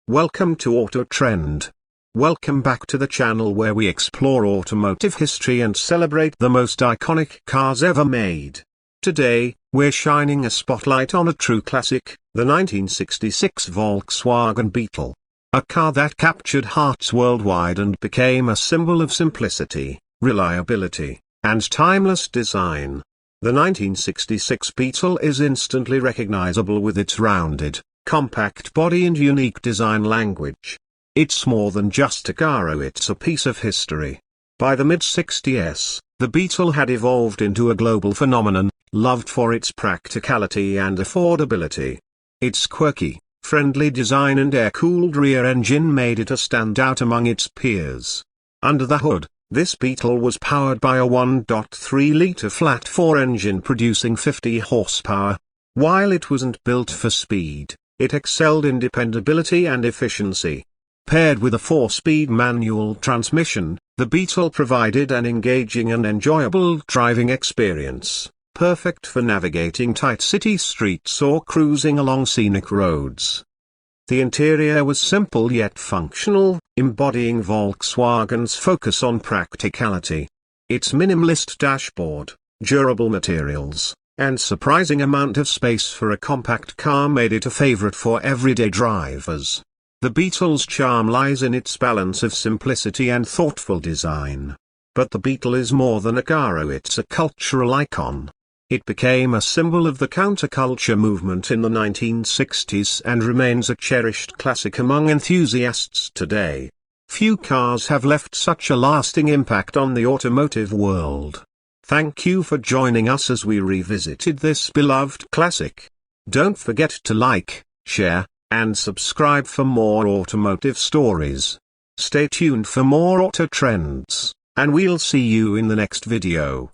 Welcome to Auto Trend. Welcome back to the channel where we explore automotive history and celebrate the most iconic cars ever made. Today, we're shining a spotlight on a true classic, the 1966 Volkswagen Beetle. A car that captured hearts worldwide and became a symbol of simplicity, reliability, and timeless design. The 1966 Beetle is instantly recognizable with its rounded, compact body and unique design language. It's more than just a car, it's a piece of history. By the mid-60s, the Beetle had evolved into a global phenomenon, loved for its practicality and affordability. Its quirky, friendly design and air-cooled rear engine made it a standout among its peers. Under the hood, this Beetle was powered by a 1.3-litre flat-4 engine producing 50 horsepower. While it wasn't built for speed, it excelled in dependability and efficiency. Paired with a 4-speed manual transmission, the Beetle provided an engaging and enjoyable driving experience, perfect for navigating tight city streets or cruising along scenic roads. The interior was simple yet functional, embodying Volkswagen's focus on practicality. Its minimalist dashboard, durable materials, and surprising amount of space for a compact car made it a favorite for everyday drivers. The Beetle's charm lies in its balance of simplicity and thoughtful design. But the Beetle is more than a car, it's a cultural icon. It became a symbol of the counterculture movement in the 1960s and remains a cherished classic among enthusiasts today. Few cars have left such a lasting impact on the automotive world. Thank you for joining us as we revisited this beloved classic. Don't forget to like, share, and subscribe for more automotive stories. Stay tuned for more auto trends, and we'll see you in the next video.